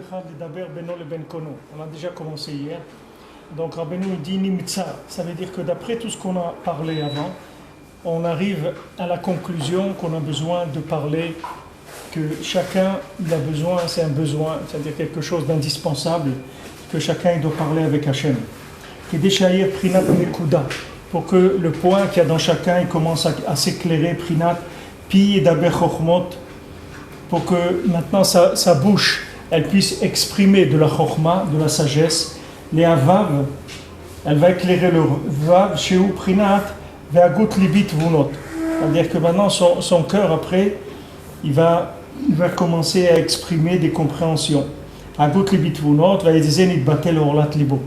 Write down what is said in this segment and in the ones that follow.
echad ledaber beno leben kono. On a déjà commencé hier. Donc Rabbeinu dit Nimtsa, ça veut dire que d'après tout ce qu'on a parlé avant, on arrive à la conclusion qu'on a besoin de parler, que chacun il a besoin, c'est un besoin, c'est-à-dire quelque chose d'indispensable, que chacun il doit parler avec Hachem. Pour que le point qu'il y a dans chacun il commence à s'éclairer, Prinat, Pi et Daber Chochmot, pour que maintenant sa bouche elle puisse exprimer de la Chochma, de la sagesse. Les Avav, elle va éclairer le Vav, Sheu Prinat, Ve'agut Libit Vunot. C'est-à-dire que maintenant son cœur après, il va commencer à exprimer des compréhensions. Agut Libit Vunot, Ve'ezen Itbatel Orlat Libo.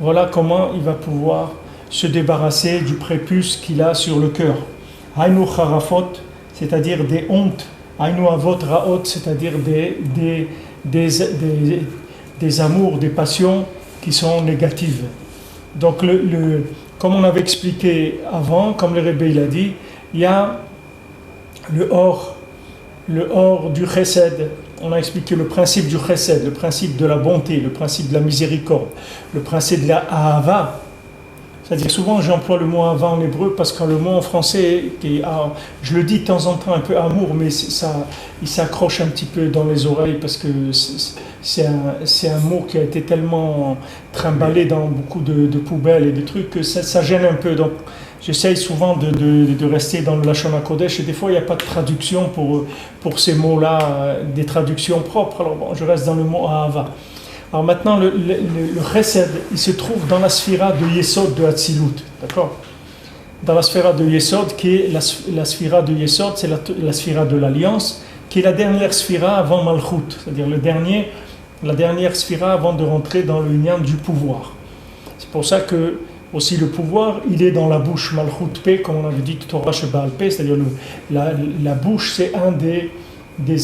Voilà comment il va pouvoir se débarrasser du prépuce qu'il a sur le cœur. Hainu Charafot, c'est-à-dire des hontes. Hainu Avot Raot, c'est-à-dire des amours, des passions qui sont négatives. Donc, comme on avait expliqué avant, comme le Rebbe il a dit, il y a le or du chesed. On a expliqué le principe du chesed, le principe de la bonté, le principe de la miséricorde, le principe de la ahava. C'est-à-dire souvent j'emploie le mot ahava en hébreu parce que le mot en français, je le dis de temps en temps un peu amour, mais il s'accroche un petit peu dans les oreilles parce que c'est un mot qui a été tellement trimballé dans beaucoup de poubelles et de trucs que ça gêne un peu. Donc j'essaye souvent de rester dans le Lashon HaKodesh et des fois il n'y a pas de traduction pour ces mots-là, des traductions propres. Alors bon, je reste dans le mot ahava. Alors maintenant, le chesed, il se trouve dans la sphira de Yesod de Hatzilut, d'accord ? Dans la sphira de Yesod, qui est la sphira de Yesod, c'est la sphira de l'Alliance, qui est la dernière sphira avant Malchut, c'est-à-dire la dernière sphira avant de rentrer dans le Inyan du pouvoir. C'est pour ça que aussi le pouvoir, il est dans la bouche Malchut P, comme on avait dit Torah Sheba'al P, c'est-à-dire la bouche, c'est un des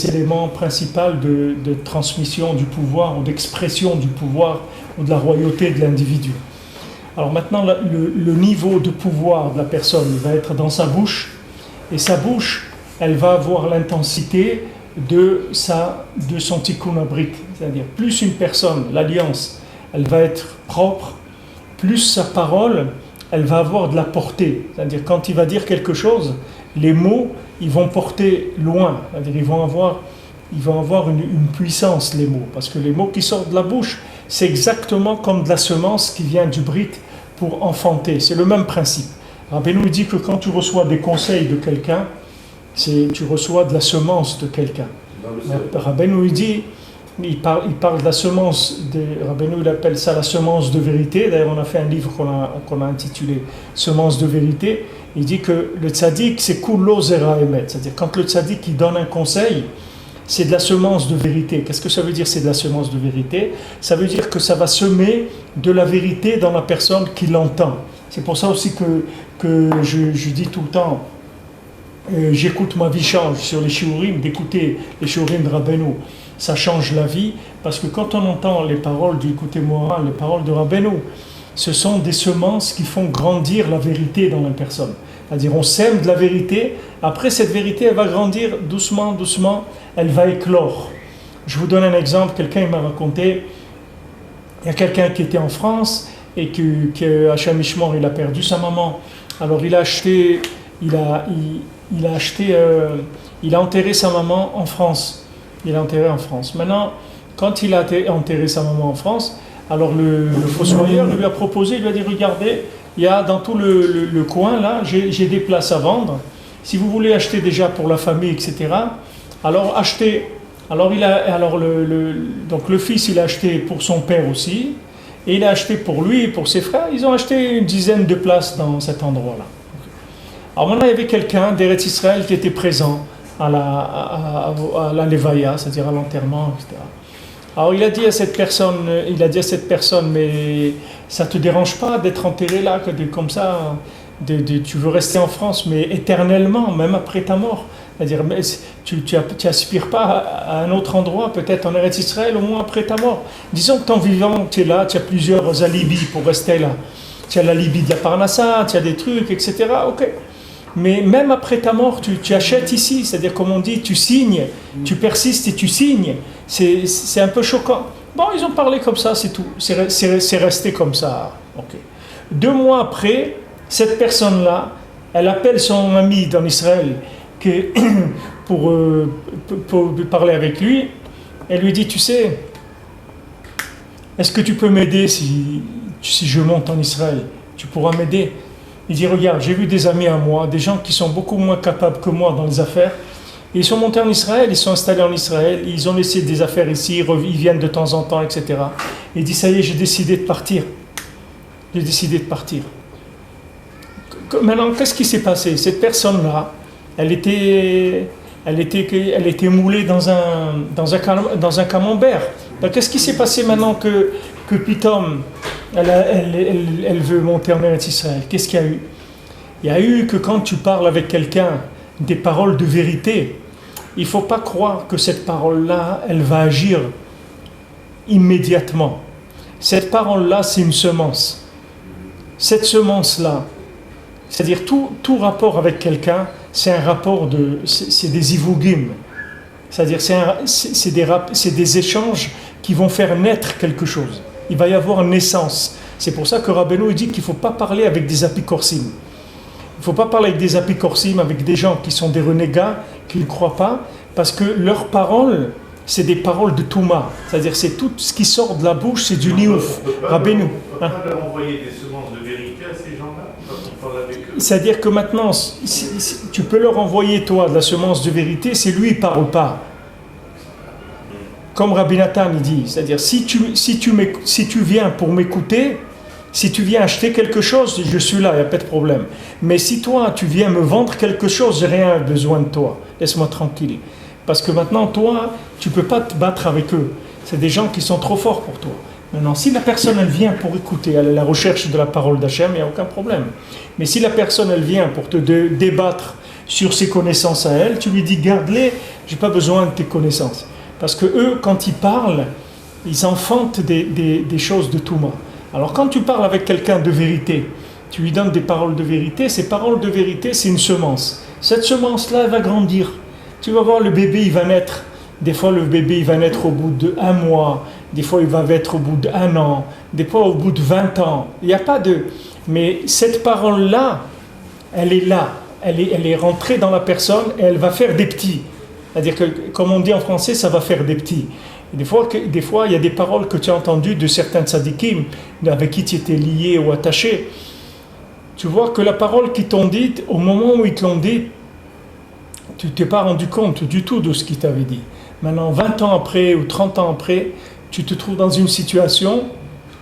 éléments principaux de transmission du pouvoir ou d'expression du pouvoir ou de la royauté de l'individu. Alors maintenant, le niveau de pouvoir de la personne va être dans sa bouche, et sa bouche, elle va avoir l'intensité de son tikkun abrit. C'est-à-dire, plus une personne, l'alliance, elle va être propre, plus sa parole, elle va avoir de la portée. C'est-à-dire, quand il va dire quelque chose, les mots, ils vont porter loin, c'est-à-dire ils vont avoir une puissance, les mots, parce que les mots qui sortent de la bouche, c'est exactement comme de la semence qui vient du brit pour enfanter, c'est le même principe. Rabbeinu dit que quand tu reçois des conseils de quelqu'un, tu reçois de la semence de quelqu'un. Rabbeinu dit, il parle de la semence, Rabbeinu il appelle ça la semence de vérité, d'ailleurs on a fait un livre qu'on a intitulé Semence de vérité. Il dit que le tzaddik, c'est kullo zera emet. C'est-à-dire, quand le tzaddik il donne un conseil, c'est de la semence de vérité. Qu'est-ce que ça veut dire, c'est de la semence de vérité ? Ça veut dire que ça va semer de la vérité dans la personne qui l'entend. C'est pour ça aussi que je dis tout le temps, j'écoute ma vie change sur les shiurim, d'écouter les shiurim de Rabbeinu. Ça change la vie, parce que quand on entend les paroles du côté moral, les paroles de Rabbeinu, ce sont des semences qui font grandir la vérité dans la personne. C'est-à-dire, on sème de la vérité, après cette vérité, elle va grandir doucement, doucement, elle va éclore. Je vous donne un exemple, quelqu'un m'a raconté, il y a quelqu'un qui était en France, et que Hachem Ishmor, il a perdu sa maman. Alors il a enterré sa maman en France. Il a enterré en France. Maintenant, quand il a enterré sa maman en France, alors le fossoyeur lui a proposé, il lui a dit, regardez, il y a dans tout le coin là, j'ai des places à vendre. Si vous voulez acheter déjà pour la famille, etc., alors achetez. Alors donc le fils il a acheté pour son père aussi, et il a acheté pour lui et pour ses frères. Ils ont acheté une dizaine de places dans cet endroit-là. Alors maintenant il y avait quelqu'un d'Eretz Israël qui était présent à la levaya, c'est-à-dire à l'enterrement, etc. Alors il a dit à cette personne, mais ça te dérange pas d'être enterré là, comme ça, tu veux rester en France, mais éternellement, même après ta mort. C'est-à-dire, tu aspires pas à un autre endroit, peut-être en Eretz Israël, au moins après ta mort. Disons que ton vivant, tu es là, tu as plusieurs alibis pour rester là. Tu as l'alibi de la Parnassa, tu as des trucs, etc. Ok. Mais même après ta mort, tu achètes ici, c'est-à-dire comme on dit, tu signes, tu persistes et tu signes. c'est un peu choquant. Bon, ils ont parlé comme ça, c'est tout. C'est resté comme ça. Ok. 2 mois après, cette personne-là, elle appelle son ami dans Israël pour parler avec lui. Elle lui dit, tu sais, est-ce que tu peux m'aider si je monte en Israël? Tu pourras m'aider? Il dit, regarde, j'ai vu des amis à moi, des gens qui sont beaucoup moins capables que moi dans les affaires. Et ils sont montés en Israël, ils sont installés en Israël, ils ont laissé des affaires ici, ils viennent de temps en temps, etc. Et il dit, ça y est, j'ai décidé de partir. J'ai décidé de partir. Maintenant, qu'est-ce qui s'est passé? Cette personne-là, elle était moulée dans un camembert. Donc, qu'est-ce qui s'est passé maintenant que Pitom, elle veut monter en Eretz Israël? Qu'est-ce qu'il y a eu? Il y a eu que quand tu parles avec quelqu'un des paroles de vérité, il ne faut pas croire que cette parole-là, elle va agir immédiatement. Cette parole-là, c'est une semence. Cette semence-là, c'est-à-dire tout rapport avec quelqu'un, c'est un rapport c'est des ivugim. C'est-à-dire c'est des échanges qui vont faire naître quelque chose. Il va y avoir une naissance. C'est pour ça que Rabbeinu dit qu'il ne faut pas parler avec des apikorsim. Il ne faut pas parler avec des apikorsim, avec des gens qui sont des renégats, qui ne croient pas, parce que leurs paroles, c'est des paroles de Touma. C'est-à-dire c'est tout ce qui sort de la bouche, c'est du niouf. Rabbeinu. On ne peut pas leur envoyer des semences de vérité à ces gens-là quand on parle avec eux. C'est-à-dire que maintenant, tu peux leur envoyer, toi, de la semence de vérité, c'est lui, il ne parle pas. Comme Rabbi Nathan, il dit, c'est-à-dire si tu viens pour m'écouter, si tu viens acheter quelque chose, je suis là, il n'y a pas de problème. Mais si toi, tu viens me vendre quelque chose, j'ai rien besoin de toi. Laisse-moi tranquille. Parce que maintenant, toi, tu ne peux pas te battre avec eux. C'est des gens qui sont trop forts pour toi. Maintenant, si la personne, elle vient pour écouter, elle est à la recherche de la parole d'Hachem, il n'y a aucun problème. Mais si la personne, elle vient pour te débattre sur ses connaissances à elle, tu lui dis, garde-les, je n'ai pas besoin de tes connaissances. Parce que eux, quand ils parlent, ils enfantent des choses de Touma. Alors quand tu parles avec quelqu'un de vérité, tu lui donnes des paroles de vérité, ces paroles de vérité, c'est une semence. Cette semence-là, elle va grandir. Tu vas voir, le bébé, il va naître. Des fois, le bébé, il va naître au bout d'1 mois. Des fois, il va naître au bout d'1 an. Des fois, au bout de 20 ans. Il n'y a pas de... Mais cette parole-là, elle est là. Elle est rentrée dans la personne et elle va faire des petits. C'est-à-dire que, comme on dit en français, ça va faire des petits. Et des fois, il y a des paroles que tu as entendues de certains tzadikim, avec qui tu étais lié ou attaché. Tu vois que la parole qu'ils t'ont dite, au moment où ils te l'ont dite, tu ne t'es pas rendu compte du tout de ce qu'ils t'avaient dit. Maintenant, 20 ans après ou 30 ans après, tu te trouves dans une situation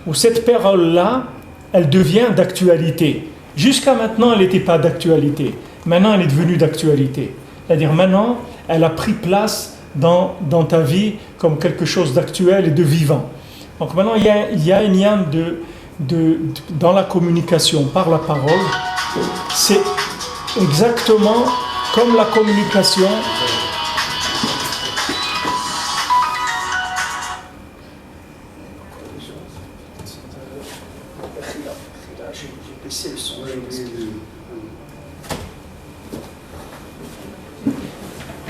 où cette parole-là, elle devient d'actualité. Jusqu'à maintenant, elle n'était pas d'actualité. Maintenant, elle est devenue d'actualité. C'est-à-dire maintenant, elle a pris place dans ta vie comme quelque chose d'actuel et de vivant. Donc maintenant, il y a une lien dans la communication par la parole. C'est exactement comme la communication.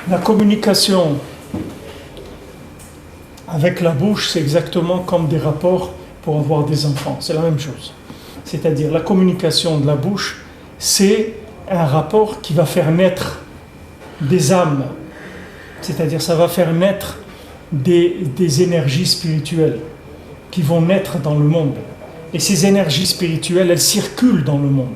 La communication avec la bouche, c'est exactement comme des rapports pour avoir des enfants. C'est la même chose. C'est-à-dire, la communication de la bouche, c'est un rapport qui va faire naître des âmes. C'est-à-dire, ça va faire naître des énergies spirituelles qui vont naître dans le monde. Et ces énergies spirituelles, elles circulent dans le monde.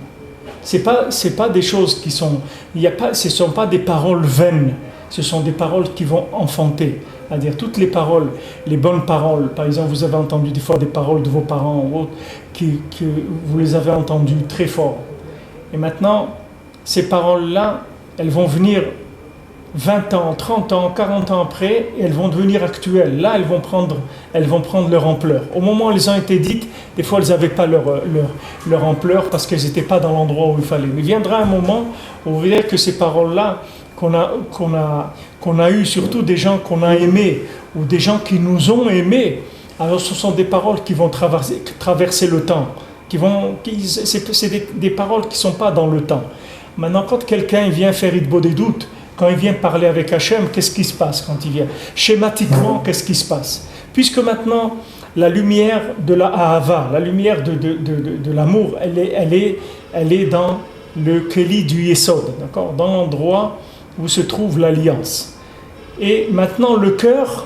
C'est pas des choses qui sont... ce ne sont pas des paroles vaines. Ce sont des paroles qui vont enfanter. C'est-à-dire toutes les paroles, les bonnes paroles. Par exemple, vous avez entendu des fois des paroles de vos parents ou autres, que vous les avez entendues très fort. Et maintenant, ces paroles-là, elles vont venir 20 ans, 30 ans, 40 ans après, et elles vont devenir actuelles. Là, elles vont prendre leur ampleur. Au moment où elles ont été dites, des fois, elles n'avaient pas leur ampleur parce qu'elles n'étaient pas dans l'endroit où il fallait. Mais il viendra un moment où vous verrez que ces paroles-là, qu'on a eu, surtout des gens qu'on a aimés, ou des gens qui nous ont aimés, alors ce sont des paroles qui vont traverser le temps. C'est des paroles qui ne sont pas dans le temps. Maintenant, quand quelqu'un vient faire Idbo des doutes, Quand il vient parler avec Hachem, qu'est-ce qui se passe quand il vient? Schématiquement, qu'est-ce qui se passe? Puisque maintenant, la lumière de la Ahava, la lumière de l'amour, elle est dans le Keli du Yesod, d'accord? Dans l'endroit où se trouve l'alliance. Et maintenant, le cœur,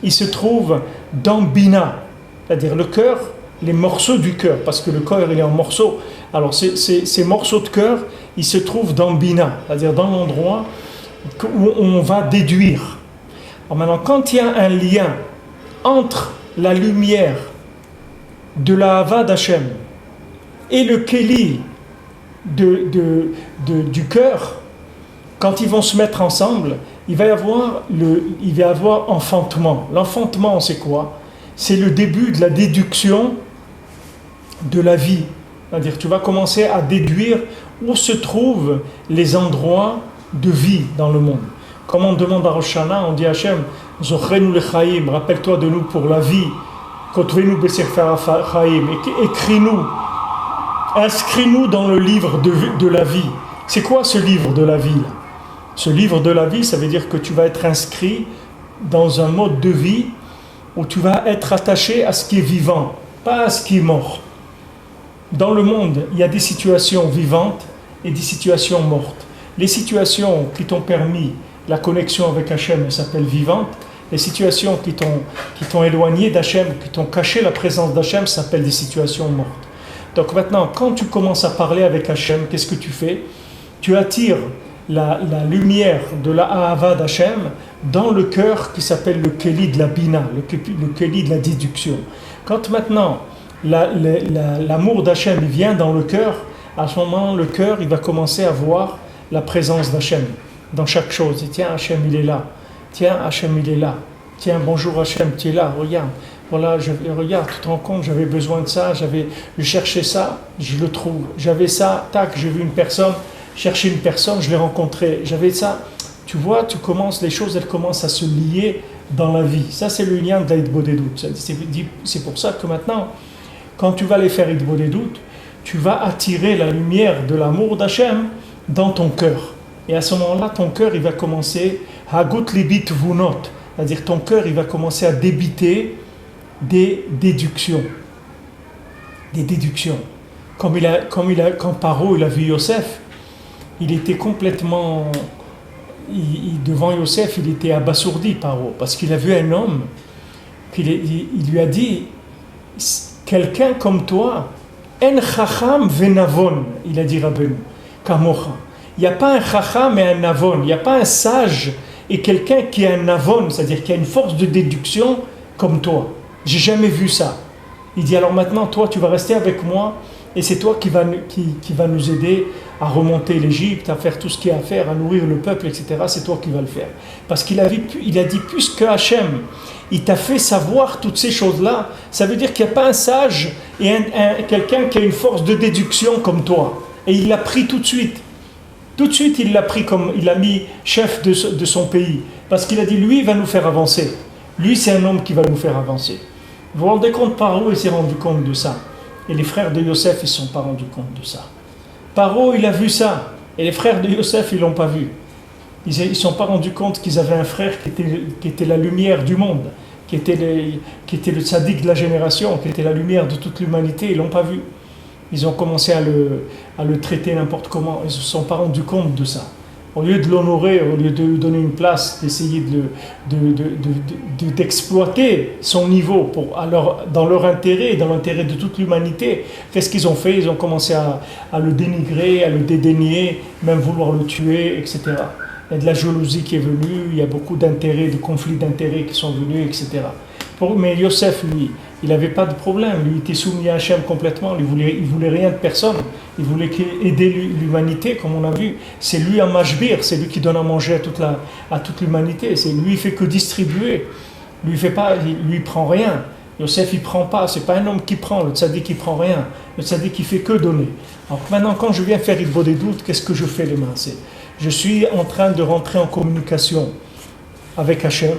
il se trouve dans Bina, c'est-à-dire le cœur, les morceaux du cœur, parce que le cœur, il est en morceaux. Alors, ces morceaux de cœur, ils se trouvent dans Bina, c'est-à-dire dans l'endroit où on va déduire. Alors maintenant, quand il y a un lien entre la lumière de la Hava d'Hachem et le Keli du cœur, quand ils vont se mettre ensemble, il va y avoir enfantement. L'enfantement, c'est quoi? C'est le début de la déduction de la vie. C'est-à-dire, tu vas commencer à déduire où se trouvent les endroits de vie dans le monde. Comme on demande à Rosh Hashanah, on dit à Hachem, Zochenu lechaim, rappelle-toi de nous pour la vie. Kotvenu besefer chaim, écris-nous, inscris-nous dans le livre de la vie. C'est quoi ce livre de la vie là? Ce livre de la vie, ça veut dire que tu vas être inscrit dans un mode de vie où tu vas être attaché à ce qui est vivant, pas à ce qui est mort. Dans le monde, il y a des situations vivantes et des situations mortes. Les situations qui t'ont permis la connexion avec Hachem s'appellent vivantes. Les situations qui t'ont éloigné d'Hachem, qui t'ont caché la présence d'Hachem, s'appellent des situations mortes. Donc maintenant, quand tu commences à parler avec Hachem, qu'est-ce que tu fais? Tu attires la lumière de la Ahava d'Hachem dans le cœur qui s'appelle le Keli de la Bina, le Keli de la déduction. Quand maintenant l'amour d'Hachem vient dans le cœur, à ce moment le cœur il va commencer à voir la présence d'Hachem dans chaque chose. Et tiens, Hachem il est là. Tiens, Hachem il est là. Tiens, bonjour Hachem, tu es là, regarde. Voilà, regarde, tu te rends compte, j'avais besoin de ça, je cherchais ça, je le trouve. J'avais ça, tac, j'ai vu une personne, chercher une personne, je l'ai rencontrée. J'avais ça. Tu vois, les choses, elles commencent à se lier dans la vie. Ça, c'est le lien de la Hitbodedut. C'est pour ça que maintenant, quand tu vas aller faire Hitbodedut, tu vas attirer la lumière de l'amour d'Hachem dans ton cœur. Et à ce moment-là, ton cœur, il va commencer Hagut libit vunot, c'est-à-dire ton cœur, il va commencer à débiter des déductions. Des déductions. Quand Paro, il a vu Yosef, il était complètement... devant Yosef, il était abasourdi, Paro, parce qu'il a vu un homme, il lui a dit, quelqu'un comme toi, en chacham venavon, il a dit Rabbeinu, kamocha. Il n'y a pas un chacham et un navon, il n'y a pas un sage et quelqu'un qui a un navon, c'est-à-dire qui a une force de déduction comme toi. J'ai jamais vu ça. Il dit alors maintenant, toi, tu vas rester avec moi et c'est toi qui va nous aider à remonter l'Égypte, à faire tout ce qu'il y a à faire, à nourrir le peuple, etc. C'est toi qui vas le faire. Parce qu'il a dit, puisque Hachem, il t'a fait savoir toutes ces choses-là, ça veut dire qu'il n'y a pas un sage et quelqu'un qui a une force de déduction comme toi. Et il l'a pris tout de suite. Tout de suite, il l'a pris comme, il l'a mis chef de son pays. Parce qu'il a dit, lui, il va nous faire avancer. Lui, c'est un homme qui va nous faire avancer. Vous vous rendez compte, Paro, il s'est rendu compte de ça. Et les frères de Yosef, ils ne se sont pas rendus compte de ça. Paro, il a vu ça. Et les frères de Yosef, ils ne l'ont pas vu. Ils ne se sont pas rendus compte qu'ils avaient un frère qui était la lumière du monde, qui était le tzaddik de la génération, qui était la lumière de toute l'humanité. Ils ne l'ont pas vu. Ils ont commencé à le traiter n'importe comment. Ils ne se sont pas rendus compte de ça. Au lieu de l'honorer, au lieu de lui donner une place, d'essayer d'exploiter son niveau dans leur intérêt, dans l'intérêt de toute l'humanité, qu'est-ce qu'ils ont fait? Ils ont commencé à le dénigrer, à le dédaigner, même vouloir le tuer, etc. Il y a de la jalousie qui est venue, il y a beaucoup d'intérêts, de conflits d'intérêts qui sont venus, etc. Mais Yosef, lui, il n'avait pas de problème. Lui, il était soumis à Hachem complètement. Il voulait rien de personne. Il voulait aider l'humanité, comme on a vu. C'est lui un mashbir, c'est lui qui donne à manger à toute l'humanité. C'est lui, il fait que distribuer. Lui, il prend rien. Yosef, il prend pas. C'est pas un homme qui prend. Le tzaddik, il prend rien. Le tzaddik, il fait que donner. Alors maintenant, quand je viens faire Hitbodedut, qu'est-ce que je fais les mains? Je suis en train de rentrer en communication avec Hachem.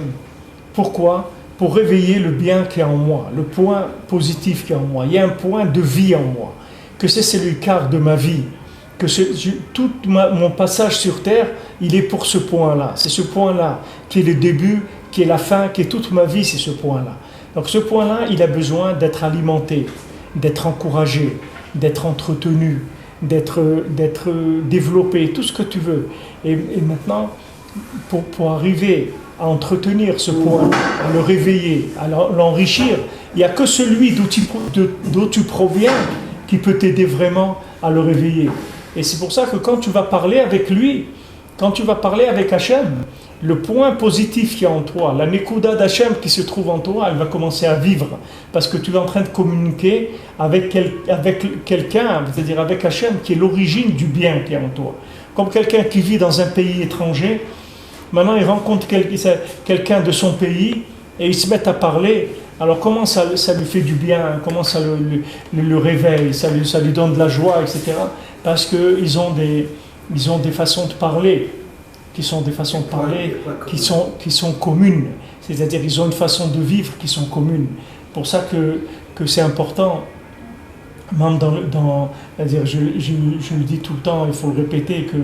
Pourquoi? Pour réveiller le bien qui est en moi, le point positif qui est en moi. Il y a un point de vie en moi, que c'est le quart de ma vie, que mon passage sur terre, il est pour ce point-là. C'est ce point-là qui est le début, qui est la fin, qui est toute ma vie, c'est ce point-là. Donc ce point-là, il a besoin d'être alimenté, d'être encouragé, d'être entretenu, d'être développé, tout ce que tu veux. Et maintenant, pour arriver à entretenir ce point, à le réveiller, à l'enrichir, il n'y a que celui d'où tu proviens qui peut t'aider vraiment à le réveiller. Et c'est pour ça que quand tu vas parler avec lui, quand tu vas parler avec Hachem, le point positif qu'il y a en toi, la Nekuda d'Hachem qui se trouve en toi, elle va commencer à vivre. Parce que tu es en train de communiquer avec quelqu'un, c'est-à-dire avec Hachem, qui est l'origine du bien qui est en toi. Comme quelqu'un qui vit dans un pays étranger, maintenant il rencontre quelqu'un de son pays et ils se mettent à parler. Alors comment ça lui fait du bien, comment ça le réveille, ça lui donne de la joie, etc. Parce qu'ils ont des façons de parler, qui sont des façons de parler qui sont communes. C'est-à-dire qu'ils ont une façon de vivre qui sont communes. Pour ça que c'est important, même c'est-à-dire je le dis tout le temps, il faut le répéter, que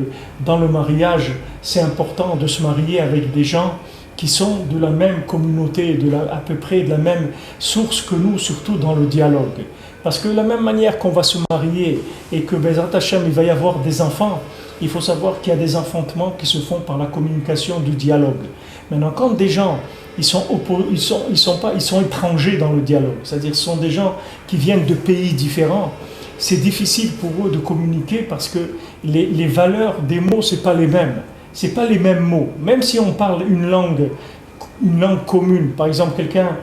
dans le mariage, c'est important de se marier avec des gens qui sont de la même communauté, à peu près de la même source que nous, surtout dans le dialogue. Parce que de la même manière qu'on va se marier et que Bezrat Hashem, il va y avoir des enfants, il faut savoir qu'il y a des enfantements qui se font par la communication, du dialogue. Maintenant, quand des gens ils sont étrangers dans le dialogue, c'est-à-dire ce sont des gens qui viennent de pays différents, c'est difficile pour eux de communiquer parce que les valeurs des mots, c'est pas les mêmes. C'est pas les mêmes mots. Même si on parle une langue commune, par exemple quelqu'un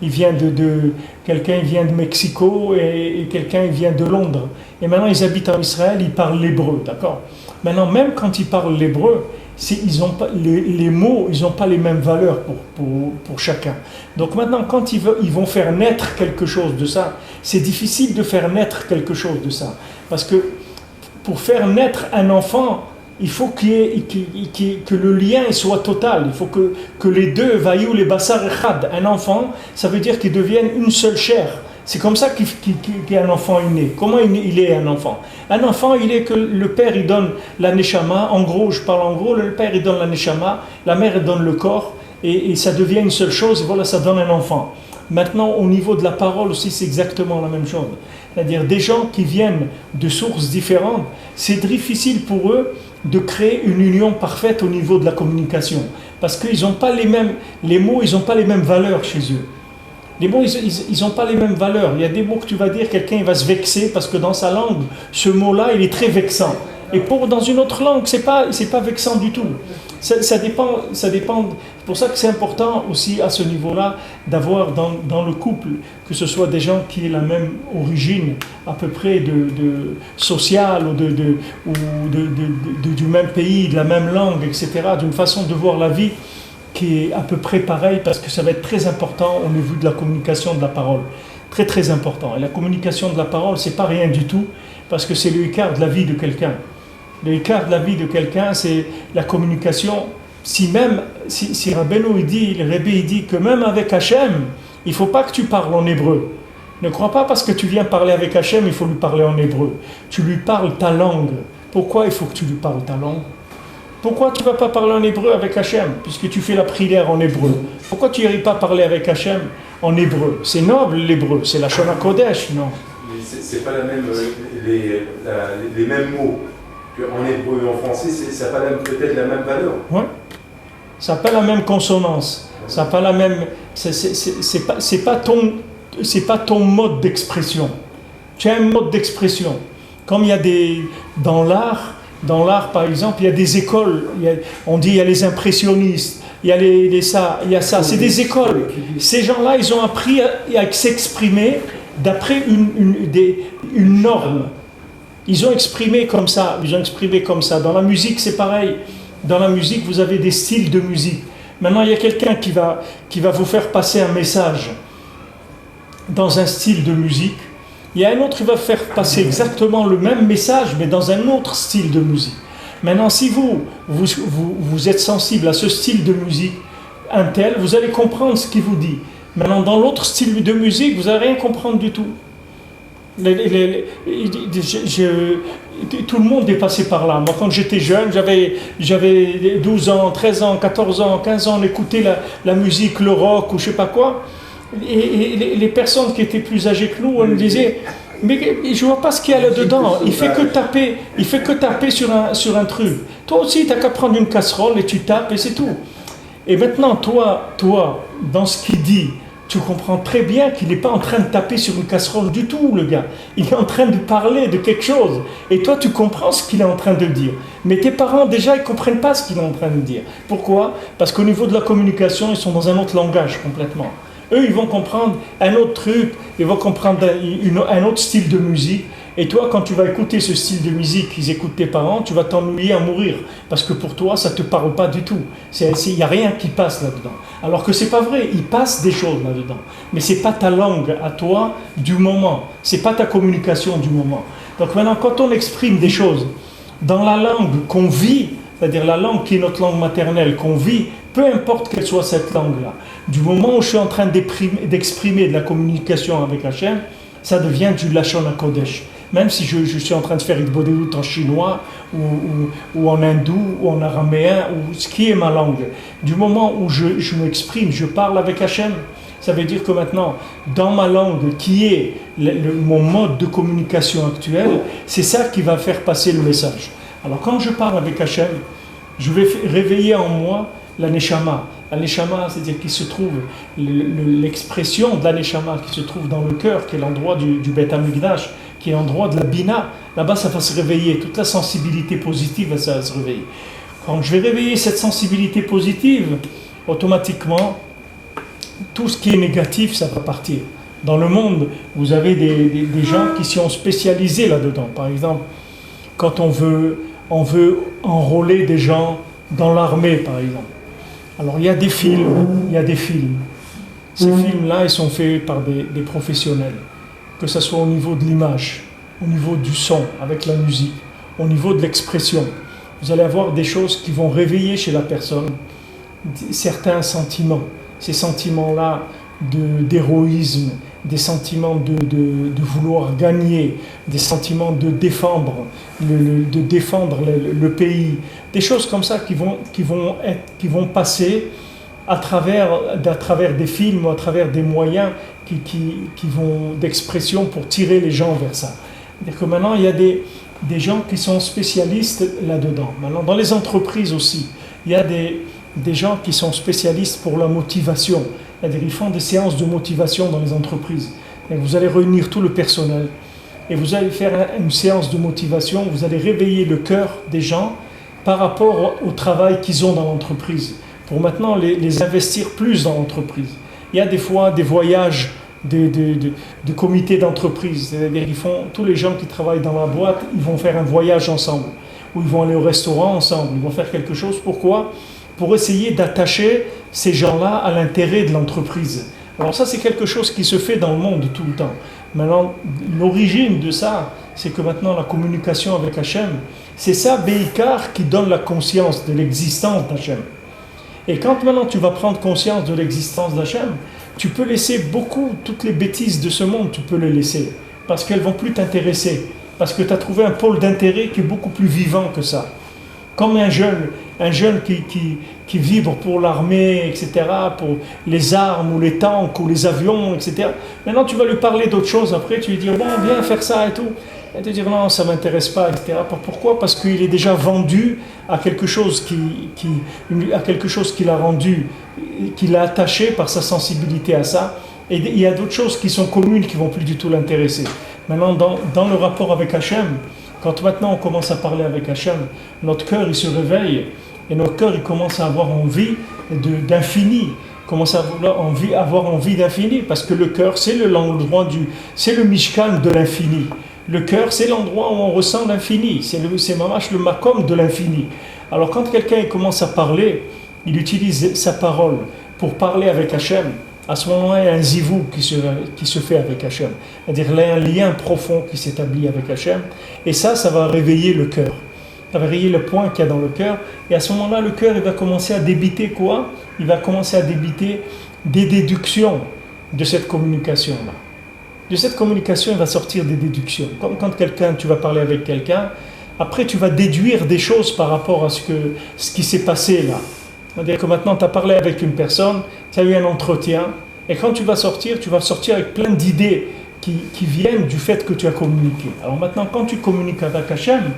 il vient de Mexico et quelqu'un il vient de Londres. Et maintenant ils habitent en Israël, ils parlent l'hébreu, d'accord? Maintenant, même quand ils parlent l'hébreu, ils ont pas, les mots, ils n'ont pas les mêmes valeurs pour chacun. Donc maintenant, quand ils vont faire naître quelque chose de ça, c'est difficile de faire naître quelque chose de ça. Parce que pour faire naître un enfant, il faut que le lien soit total. Il faut que les deux, vaillou les bassar echad, un enfant, ça veut dire qu'ils deviennent une seule chair. C'est comme ça qu'un enfant est né. Comment il est un enfant? Un enfant, il est que le père, il donne la neshama. En gros, je parle en gros, le père, il donne la neshama, la mère, elle donne le corps, et ça devient une seule chose, et voilà, ça donne un enfant. Maintenant, au niveau de la parole aussi, c'est exactement la même chose. C'est-à-dire, des gens qui viennent de sources différentes, c'est difficile pour eux de créer une union parfaite au niveau de la communication. Parce qu'ils n'ont pas les mots, ils n'ont pas les mêmes valeurs chez eux. Les mots, ils n'ont pas les mêmes valeurs. Il y a des mots que tu vas dire, quelqu'un il va se vexer parce que dans sa langue, ce mot-là, il est très vexant. Et dans une autre langue, c'est pas vexant du tout. Ça dépend. C'est pour ça que c'est important aussi à ce niveau-là d'avoir dans le couple, que ce soit des gens qui aient la même origine, à peu près de sociale ou du même pays, de la même langue, etc., d'une façon de voir la vie qui est à peu près pareil, parce que ça va être très important au niveau de la communication de la parole. Très très important. Et la communication de la parole, c'est pas rien du tout, parce que c'est le écart de la vie de quelqu'un. Le écart de la vie de quelqu'un, c'est la communication. Si Rabbeinu le Rebbe il dit que même avec Hachem, il ne faut pas que tu parles en hébreu. Ne crois pas parce que tu viens parler avec Hachem, il faut lui parler en hébreu. Tu lui parles ta langue. Pourquoi il faut que tu lui parles ta langue? Pourquoi tu ne vas pas parler en hébreu avec Hachem, puisque tu fais la prière en hébreu? Pourquoi tu n'arrives pas à parler avec Hachem en hébreu? C'est noble l'hébreu, c'est la Shona Kodesh, non? Mais c'est pas les mêmes mots qu'en hébreu et en français, ça n'a pas peut-être la même valeur. Ouais. Ça n'a pas la même consonance. Ça n'a pas la même. C'est pas ton mode d'expression. Tu as un mode d'expression. Comme il y a dans l'art, par exemple, il y a des écoles. On dit il y a les impressionnistes, il y a ça. C'est des écoles. Ces gens-là, ils ont appris à s'exprimer d'après une norme. Ils ont exprimé comme ça. Dans la musique, c'est pareil. Dans la musique, vous avez des styles de musique. Maintenant, il y a quelqu'un qui va vous faire passer un message dans un style de musique. Il y a un autre qui va faire passer exactement le même message, mais dans un autre style de musique. Maintenant, si vous êtes sensible à ce style de musique, un tel, vous allez comprendre ce qu'il vous dit. Maintenant, dans l'autre style de musique, vous n'allez rien comprendre du tout. Tout le monde est passé par là. Moi, quand j'étais jeune, j'avais 12 ans, 13 ans, 14 ans, 15 ans, on écoutait la musique, le rock ou je sais pas quoi. Et les personnes qui étaient plus âgées que nous, on me disait, mais je vois pas ce qu'il y a là-dedans. Il fait que taper sur un truc. Toi aussi, tu n'as qu'à prendre une casserole et tu tapes et c'est tout. Et maintenant, toi, dans ce qu'il dit, tu comprends très bien qu'il n'est pas en train de taper sur une casserole du tout, le gars. Il est en train de parler de quelque chose. Et toi, tu comprends ce qu'il est en train de dire. Mais tes parents, déjà, ils ne comprennent pas ce qu'il est en train de dire. Pourquoi ? Parce qu'au niveau de la communication, ils sont dans un autre langage complètement. Eux, ils vont comprendre un autre truc, ils vont comprendre un autre style de musique. Et toi, quand tu vas écouter ce style de musique qu'ils écoutent tes parents, tu vas t'ennuyer à mourir. Parce que pour toi, ça ne te parle pas du tout. Il n'y a rien qui passe là-dedans. Alors que ce n'est pas vrai, il passe des choses là-dedans. Mais ce n'est pas ta langue à toi du moment. Ce n'est pas ta communication du moment. Donc maintenant, quand on exprime des choses dans la langue qu'on vit, c'est-à-dire la langue qui est notre langue maternelle, qu'on vit, peu importe quelle soit cette langue-là, du moment où je suis en train d'exprimer de la communication avec Hachem, ça devient du Lachon HaKodesh. Même si je suis en train de faire une bodéout en chinois, ou en hindou, ou en araméen, ou ce qui est ma langue. Du moment où je m'exprime, je parle avec Hachem, ça veut dire que maintenant, dans ma langue, qui est mon mode de communication actuel, c'est ça qui va faire passer le message. Alors quand je parle avec Hachem, je vais réveiller en moi la Neshama. La Neshama, c'est-à-dire qu'il se trouve, l'expression de la Neshama qui se trouve dans le cœur, qui est l'endroit du Beth Amikdash, qui est l'endroit de la Bina. Là-bas, ça va se réveiller. Toute la sensibilité positive, ça va se réveiller. Quand je vais réveiller cette sensibilité positive, automatiquement, tout ce qui est négatif, ça va partir. Dans le monde, vous avez des gens qui sont spécialisés là-dedans. Par exemple, quand on veut enrôler des gens dans l'armée, par exemple. Alors, il y a des films. Ces films-là, ils sont faits par des professionnels. Que ce soit au niveau de l'image, au niveau du son, avec la musique, au niveau de l'expression. Vous allez avoir des choses qui vont réveiller chez la personne certains sentiments. Ces sentiments-là d'héroïsme, des sentiments de vouloir gagner, des sentiments de défendre le pays, des choses comme ça qui vont passer à travers des films, à travers des moyens qui vont d'expression pour tirer les gens vers ça. C'est-à-dire que maintenant, il y a des gens qui sont spécialistes là-dedans. Maintenant, dans les entreprises aussi, il y a des gens qui sont spécialistes pour la motivation. C'est-à-dire ils font des séances de motivation dans les entreprises. Et vous allez réunir tout le personnel et vous allez faire une séance de motivation, vous allez réveiller le cœur des gens par rapport au travail qu'ils ont dans l'entreprise, pour maintenant les investir plus dans l'entreprise. Il y a des fois des voyages de comités d'entreprise, c'est-à-dire tous les gens qui travaillent dans la boîte, ils vont faire un voyage ensemble, ou ils vont aller au restaurant ensemble, ils vont faire quelque chose. Pourquoi ? Pour essayer d'attacher ces gens-là à l'intérêt de l'entreprise. Alors ça, c'est quelque chose qui se fait dans le monde tout le temps. Maintenant, l'origine de ça, c'est que maintenant la communication avec Hachem, c'est ça, Beikar, qui donne la conscience de l'existence d'Hachem. Et quand maintenant tu vas prendre conscience de l'existence d'Hachem, tu peux laisser toutes les bêtises de ce monde, tu peux les laisser, parce qu'elles ne vont plus t'intéresser, parce que tu as trouvé un pôle d'intérêt qui est beaucoup plus vivant que ça. Comme un jeune qui vibre pour l'armée, etc., pour les armes ou les tanks ou les avions, etc. Maintenant, tu vas lui parler d'autre chose après, tu lui dis, bon, viens faire ça et tout. Et tu vas dire, non, ça ne m'intéresse pas, etc. Pourquoi ? Parce qu'il est déjà vendu à quelque chose qu'il a rendu, qu'il a attaché par sa sensibilité à ça. Et il y a d'autres choses qui sont communes qui ne vont plus du tout l'intéresser. Maintenant, dans le rapport avec Hachem, quand maintenant on commence à parler avec Hachem, notre cœur il se réveille et notre cœur il commence à avoir envie d'infini, commence à avoir envie d'infini, parce que le cœur c'est c'est le mishkan de l'infini. Le cœur c'est l'endroit où on ressent l'infini, c'est mamash le makom de l'infini. Alors quand quelqu'un commence à parler, il utilise sa parole pour parler avec Hachem. À ce moment-là, il y a un zivou qui se fait avec Hachem. C'est-à-dire il y a un lien profond qui s'établit avec Hachem. Et ça va réveiller le cœur. Ça va réveiller le point qu'il y a dans le cœur. Et à ce moment-là, le cœur, il va commencer à débiter quoi ? Il va commencer à débiter des déductions de cette communication-là. De cette communication, il va sortir des déductions. Comme quand tu vas parler avec quelqu'un, après tu vas déduire des choses par rapport à ce qui s'est passé là. C'est-à-dire que maintenant tu as parlé avec une personne, tu as eu un entretien, et quand tu vas sortir avec plein d'idées qui viennent du fait que tu as communiqué. Alors maintenant, quand tu communiques avec Hachem,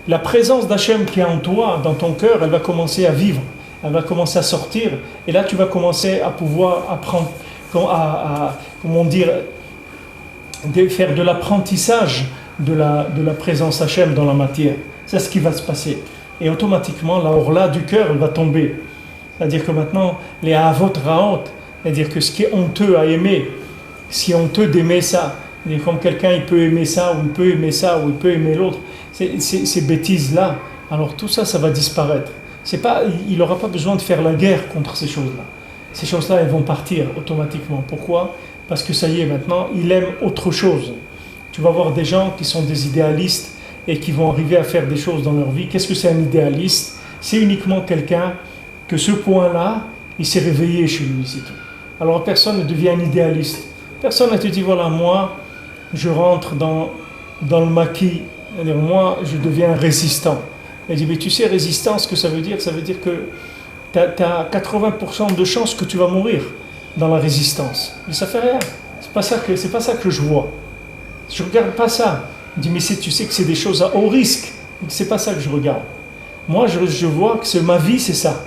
la présence d'Hachem qui est en toi, dans ton cœur, elle va commencer à vivre, elle va commencer à sortir, et là tu vas commencer à pouvoir apprendre, comment dire, faire de l'apprentissage de la présence Hachem dans la matière. C'est ce qui va se passer. Et automatiquement, la orla du cœur, elle va tomber. C'est-à-dire que maintenant, les avot raot, c'est-à-dire que ce qui est honteux à aimer, si honteux d'aimer ça, c'est-à-dire comme quelqu'un il peut aimer ça, ou il peut aimer ça, ou il peut aimer l'autre, ces bêtises-là, alors tout ça, ça va disparaître. Il n'aura pas besoin de faire la guerre contre ces choses-là. Ces choses-là, elles vont partir automatiquement. Pourquoi ? Parce que ça y est, maintenant, il aime autre chose. Tu vas voir des gens qui sont des idéalistes et qui vont arriver à faire des choses dans leur vie. Qu'est-ce que c'est un idéaliste ? C'est uniquement quelqu'un que ce point-là, il s'est réveillé chez lui, c'est tout. Alors personne ne devient un idéaliste. Personne ne te dit, voilà, moi, je rentre dans le maquis. C'est-à-dire, moi, je deviens résistant. Il dit, mais tu sais, résistant, ce que ça veut dire que tu as 80% de chances que tu vas mourir dans la résistance. Mais ça fait rien. C'est pas ça que je vois. Je regarde pas ça. Il dit, mais tu sais que c'est des choses à haut risque. C'est pas ça que je regarde. Moi, je vois que ma vie, c'est ça.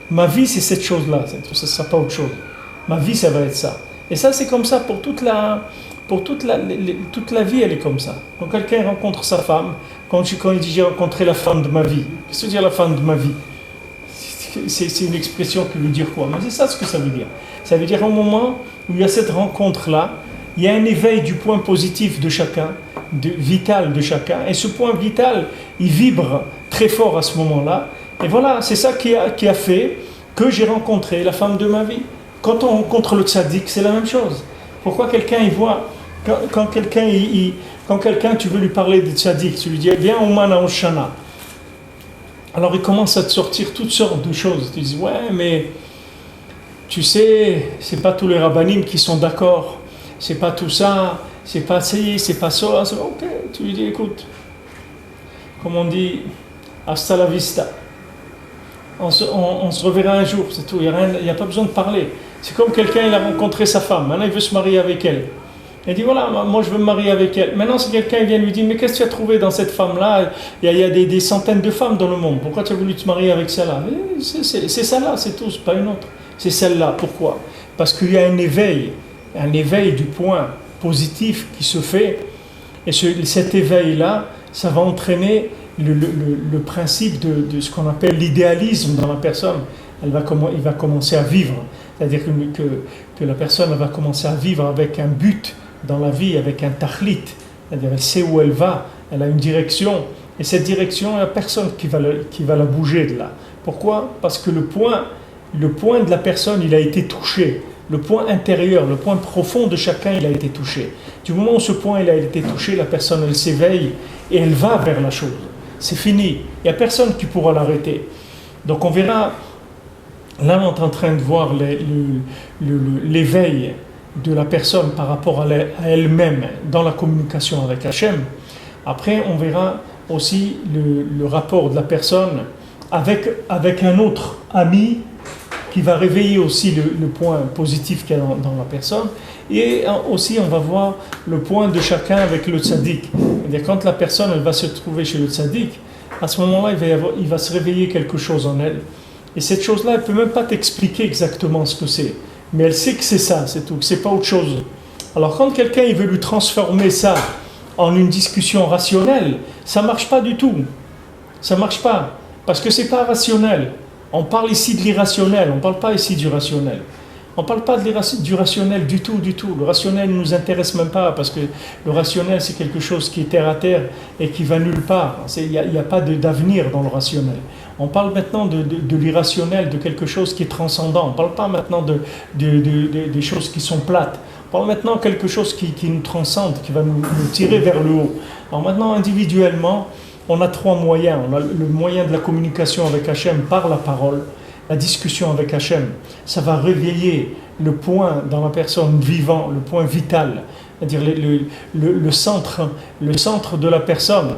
Ma vie, c'est cette chose-là. Ça ne sera pas autre chose. Ma vie, ça va être ça. Et ça, c'est comme ça pour toute la vie, elle est comme ça. Quand quelqu'un rencontre sa femme, quand il dit, j'ai rencontré la femme de ma vie. Qu'est-ce que veut dire la femme de ma vie ? C'est une expression qui veut dire quoi ? Mais c'est ça ce que ça veut dire. Ça veut dire au moment où il y a cette rencontre-là, il y a un éveil du point positif de chacun, vital de chacun, et ce point vital, il vibre très fort à ce moment-là. Et voilà, c'est ça qui a fait que j'ai rencontré la femme de ma vie. Quand on rencontre le tzaddik, c'est la même chose. Pourquoi quelqu'un il voit, quand quelqu'un tu veux lui parler de tzaddik, tu lui dis viens au Mana Oshana. Alors il commence à te sortir toutes sortes de choses. Tu dis ouais, mais tu sais, c'est pas tous les rabbanim qui sont d'accord. C'est pas tout ça, c'est pas ci, c'est pas ça. Ok, tu lui dis écoute, comme on dit, hasta la vista. On se reverra un jour, c'est tout. Il n'y a pas besoin de parler. C'est comme quelqu'un, il a rencontré sa femme. Maintenant, il veut se marier avec elle. Il dit voilà, moi je veux me marier avec elle. Maintenant, si quelqu'un vient lui dire mais qu'est-ce que tu as trouvé dans cette femme-là ? Il y a des centaines de femmes dans le monde. Pourquoi tu as voulu te marier avec celle-là ? C'est celle-là, c'est tout, c'est pas une autre. C'est celle-là. Pourquoi ? Parce qu'il y a un éveil du point positif qui se fait. Et cet éveil-là, ça va entraîner le principe de ce qu'on appelle l'idéalisme dans la personne. Il va commencer à vivre. C'est-à-dire que la personne va commencer à vivre avec un but dans la vie, avec un tachlit. C'est-à-dire elle sait où elle va, elle a une direction. Et cette direction, il n'y a personne qui va la bouger de là. Pourquoi ? Parce que le point de la personne, il a été touché. Le point intérieur, le point profond de chacun, il a été touché. Du moment où ce point il a été touché, la personne, elle s'éveille et elle va vers la chose. C'est fini. Il n'y a personne qui pourra l'arrêter. Donc on verra, là on est en train de voir l'éveil de la personne par rapport à elle-même dans la communication avec Hachem. Après on verra aussi le rapport de la personne avec un autre ami qui va réveiller aussi le point positif qu'il y a dans la personne. Et aussi, on va voir le point de chacun avec le tzaddik. C'est-à-dire, quand la personne elle va se trouver chez le tzaddik, à ce moment-là, il va se réveiller quelque chose en elle. Et cette chose-là, elle ne peut même pas t'expliquer exactement ce que c'est. Mais elle sait que c'est ça, c'est tout, que ce n'est pas autre chose. Alors, quand quelqu'un il veut lui transformer ça en une discussion rationnelle, ça ne marche pas du tout. Ça ne marche pas. Parce que ce n'est pas rationnel. On parle ici de l'irrationnel, on ne parle pas ici du rationnel. On ne parle pas du rationnel du tout. Le rationnel ne nous intéresse même pas, parce que le rationnel, c'est quelque chose qui est terre à terre et qui va nulle part. Il n'y a pas d'avenir dans le rationnel. On parle maintenant de l'irrationnel, de quelque chose qui est transcendant. On ne parle pas maintenant des choses qui sont plates. On parle maintenant de quelque chose qui nous transcende, qui va nous tirer vers le haut. Alors maintenant, individuellement, on a trois moyens. On a le moyen de la communication avec Hachem par la parole. la discussion avec Hachem. Ça va réveiller le point dans la personne vivant, le point vital, c'est-à-dire le centre de la personne,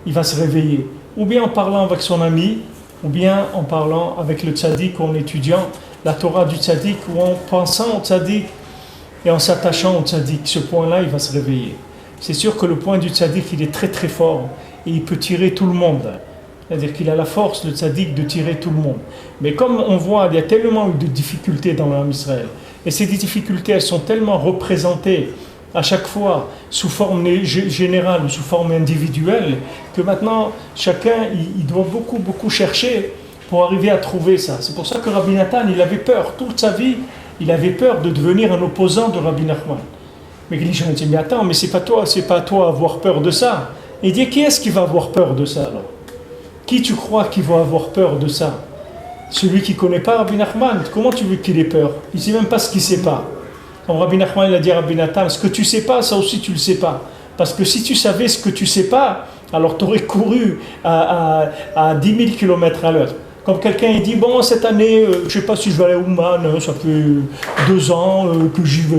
il va se réveiller. Ou bien en parlant avec son ami, ou bien en parlant avec le tzaddik ou en étudiant la Torah du tzaddik, ou en pensant au tzaddik et en s'attachant au tzaddik. Ce point-là, il va se réveiller. C'est sûr que le point du tzaddik, il est très très fort et il peut tirer tout le monde. C'est-à-dire qu'il a la force, le tzaddik, de tirer tout le monde. Mais comme on voit, il y a tellement eu de difficultés dans l'âme Israël. Et ces difficultés, elles sont tellement représentées à chaque fois sous forme générale ou sous forme individuelle, que maintenant, chacun, il doit beaucoup chercher pour arriver à trouver ça. C'est pour ça que Rabbi Nathan, il avait peur. Toute sa vie, il avait peur de devenir un opposant de Rabbi Nachman. Mais les gens disent, mais attends, mais c'est pas à toi avoir peur de ça. Et il dit, qui est-ce qui va avoir peur de ça alors? Qui tu crois qui va avoir peur de ça? Celui qui ne connaît pas Rabbi Nachman, comment tu veux qu'il ait peur? Il ne sait même pas ce qu'il ne sait pas. Quand Rabbi Nachman il a dit à Rabbi Nathan, ce que tu ne sais pas, ça aussi tu ne le sais pas. Parce que si tu savais ce que tu ne sais pas, alors tu aurais couru à 10 000 km à l'heure. Comme quelqu'un il dit, bon, cette année, je ne sais pas si je vais aller à Ouman, ça fait 2 ans que j'y vais,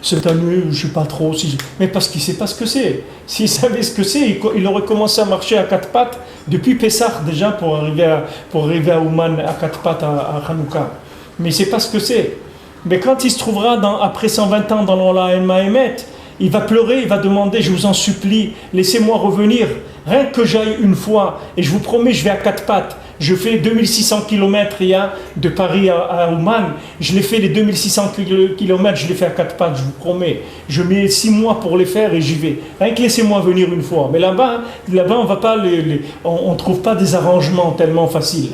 cette année, je ne sais pas trop. Mais parce qu'il ne sait pas ce que c'est. S'il savait ce que c'est, il aurait commencé à marcher à 4 pattes depuis Pessah déjà pour arriver à Ouman à 4 pattes à Hanouka. Mais il ne sait pas ce que c'est. Mais quand il se trouvera après 120 ans dans l'Ola Mahémet, il va pleurer, il va demander, je vous en supplie, laissez-moi revenir, rien que j'aille une fois, et je vous promets, je vais à 4 pattes. Je fais 2600 km de Paris à Ouman. Je l'ai fait les 2600 km, je l'ai fait à 4 pattes, je vous promets. Je mets 6 mois pour les faire et j'y vais. Rien que laissez-moi venir une fois. Mais là-bas on va pas on trouve pas des arrangements tellement faciles.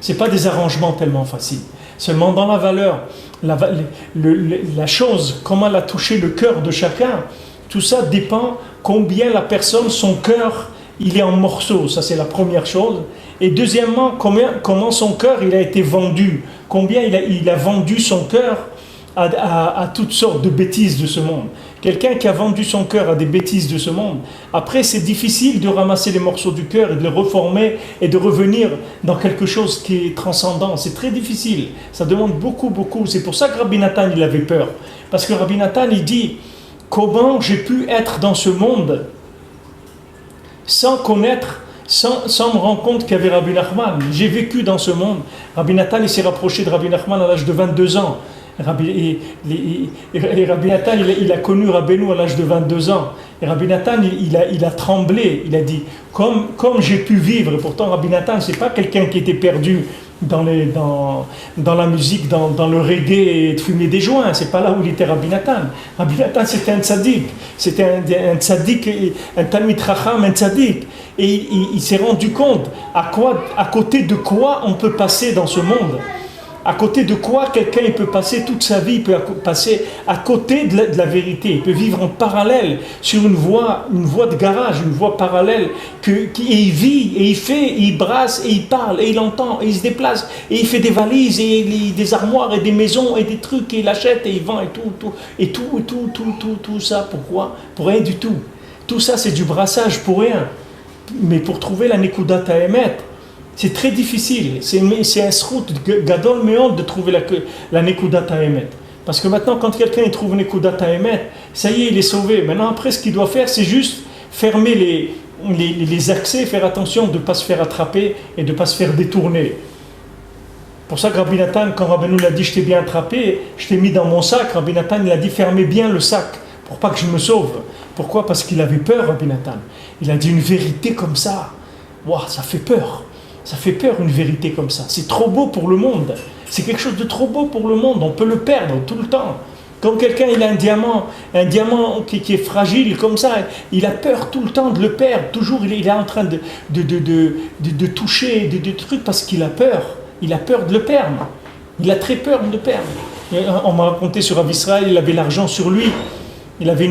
C'est pas des arrangements tellement faciles. Seulement dans la valeur, la chose, comment elle a touché le cœur de chacun, tout ça dépend combien la personne, son cœur, il est en morceaux. Ça, c'est la première chose. Et deuxièmement, comment son cœur il a été vendu, combien il a vendu son cœur à toutes sortes de bêtises de ce monde. Quelqu'un qui a vendu son cœur à des bêtises de ce monde, après c'est difficile de ramasser les morceaux du cœur et de les reformer et de revenir dans quelque chose qui est transcendant. C'est très difficile, ça demande beaucoup. C'est pour ça que Rabbi Nathan il avait peur. Parce que Rabbi Nathan il dit, comment j'ai pu être dans ce monde sans connaître, sans me rendre compte qu'il y avait Rabbi Nachman. J'ai vécu dans ce monde. Rabbi Nathan il s'est rapproché de Rabbi Nachman à l'âge de 22 ans. Rabbi Nathan il a connu Rabbeinu à l'âge de 22 ans. Et Rabbi Nathan il a tremblé. Il a dit, comme j'ai pu vivre. Et pourtant Rabbi Nathan c'est pas quelqu'un qui était perdu dans la musique, dans le reggae et de fumer des joints. C'est pas là où il était Rabbi Nathan. Rabbi Nathan c'était un tzaddik. C'était un tzaddik, un talmid chacham, un tzaddik. Et il s'est rendu compte à côté de quoi on peut passer dans ce monde. À côté de quoi quelqu'un il peut passer toute sa vie, il peut passer à côté de la vérité, il peut vivre en parallèle sur une voie de garage, une voie parallèle, et il vit, et il fait, et il brasse, et il parle, et il entend, et il se déplace, et il fait des valises, et des armoires, et des maisons, et des trucs, et il achète, et il vend, et tout ça, pourquoi? Pour rien du tout. Tout ça c'est du brassage pour rien. Mais pour trouver la Nekudat Haemet, c'est très difficile. C'est un srout gadol meod de trouver la Nekudat Haemet. Parce que maintenant, quand quelqu'un trouve Nekudat Haemet, ça y est, il est sauvé. Maintenant, après, ce qu'il doit faire, c'est juste fermer les accès, faire attention de ne pas se faire attraper et de ne pas se faire détourner. Pour ça que Rabbi Nathan, quand Rabbeinu l'a dit, je t'ai bien attrapé, je t'ai mis dans mon sac, Rabbi Nathan, il a dit, fermez bien le sac, pour pas que je me sauve. Pourquoi? Parce qu'il avait peur, Rabbi Nathan. Il a dit une vérité comme ça. Waouh, ça fait peur. Ça fait peur une vérité comme ça. C'est trop beau pour le monde. C'est quelque chose de trop beau pour le monde. On peut le perdre tout le temps. Quand quelqu'un il a un diamant qui est fragile comme ça, il a peur tout le temps de le perdre. Toujours il est en train de toucher des trucs parce qu'il a peur. Il a peur de le perdre. Il a très peur de le perdre. On m'a raconté sur Rav Israël, il avait l'argent sur lui. Il avait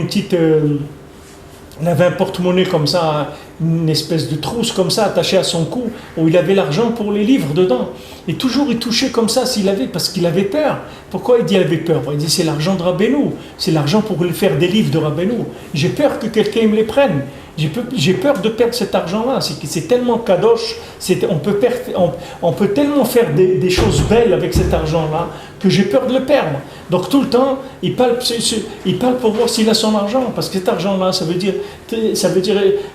il avait un porte-monnaie comme ça, une espèce de trousse comme ça attachée à son cou, où il avait l'argent pour les livres dedans. Et toujours il touchait comme ça parce qu'il avait peur. Pourquoi il dit qu'il avait peur? Il dit c'est l'argent de Rabbeinu, c'est l'argent pour faire des livres de Rabbeinu. J'ai peur que quelqu'un me les prenne. J'ai peur de perdre cet argent-là. C'est tellement kadosh, on peut tellement faire des choses belles avec cet argent-là que j'ai peur de le perdre. Donc tout le temps, il parle pour voir s'il a son argent, parce que cet argent-là, ça veut dire